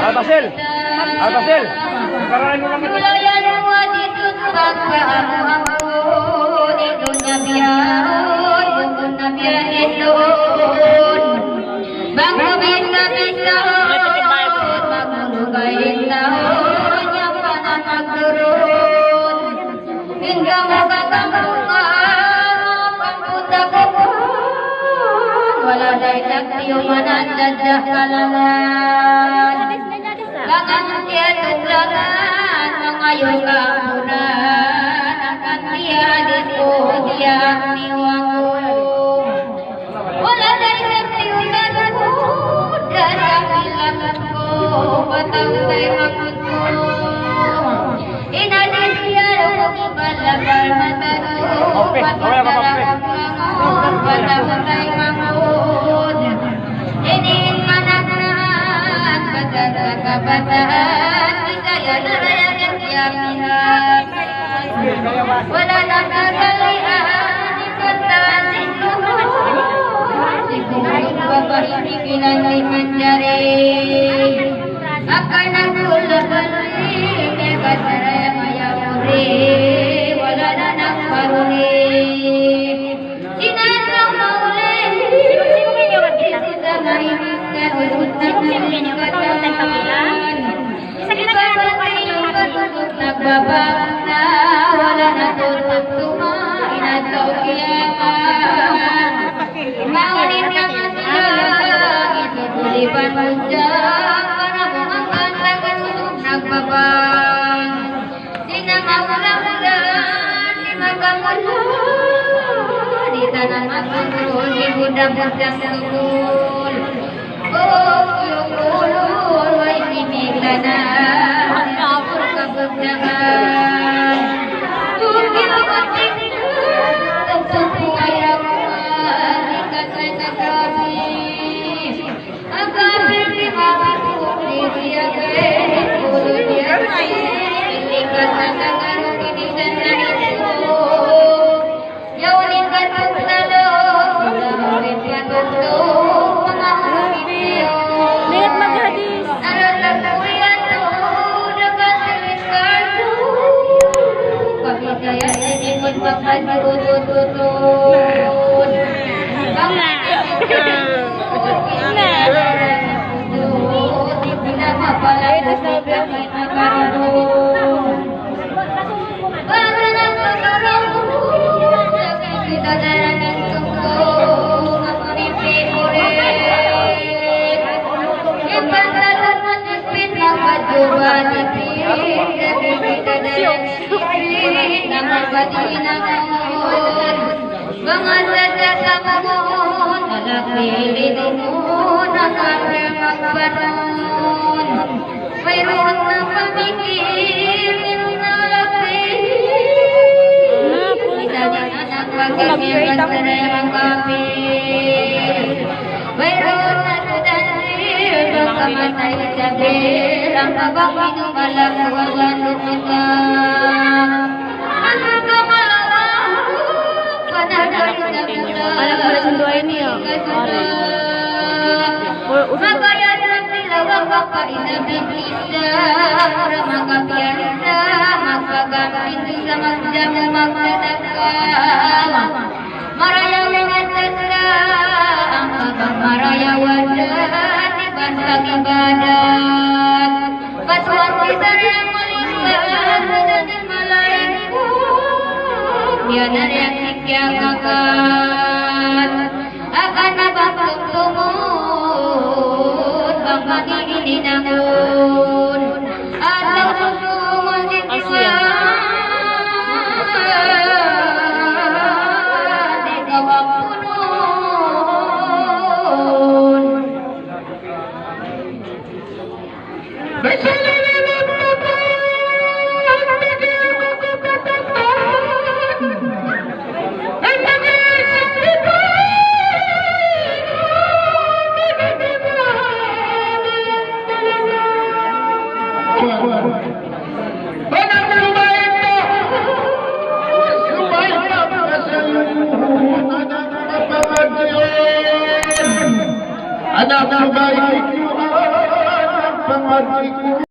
Albasil! Albasil! Karalan mo lang ito. Kulayan mo dito pagkaamo dito na biyahon, dito na biyahin doon. Bago bisa-bisahon, magulugayin taon, yung pananagduron. Hingga mo kakamungan, pagpunta ko mo. Wala dahil nagtiyo manandadah kalangan. Langan dia tuglangan, mengayuh kamunan, akan dia dia niwangu. Wala dari septiunanku, dan sambilanku, patautai maksudku. Inadi dia rugi balakal mataku, patautai maksudku, patautai maksud. Ini manaknaan, kabataan kita ya narayan yakinan. Wala nakakalian ikataan sinuhun. Sigurong babae kinaliman jari. Akan aku lebih merkatara mayamuri. Wala na nakparuni. Sinasang mauli. Sudah mariniskan urutan nagbabakna wala na tulog tumain at kaukiyaman maulin na masilang itutulipan mo dyan para mo ang kantagan nagbabang di na maulang-ulan di magamulan di tanang magulul di budang-budang sukul kulul way bimiglanan jangan mungkin penting untuk ayam ikan saya kami akan berdimaku di siaga puluh dia ikan tangan ini dan itu jauh ikan selalu ikan untuk mengambil video lihat maghadis ada lakukan Jaya disebut bapak tutun. Tidak apa lagi kami akan kita jalan tunggu mimpi urip. Iban dalam menjepit nama coba dipilih kita jalan nama badina mohon bangat saja mohon anak pilih mohon akan remak banon wairun pemikir minuna lebih dari anak bagian yang kafir wairun dan bersama saya jabir angka bakinu malam wajan kita anak pada sentuh ini ya. Makanya tilawang bapak ina bisa maka biasa maka kami sama jamu maka takkan maraya dengan tetap maka maraya wadah dibantah ibadat pasuan kita yang melihat dan malaikat biar yang yang akan abang tumut bang ini nangun atau susu masih di kawang punun anak baik, anak pengerti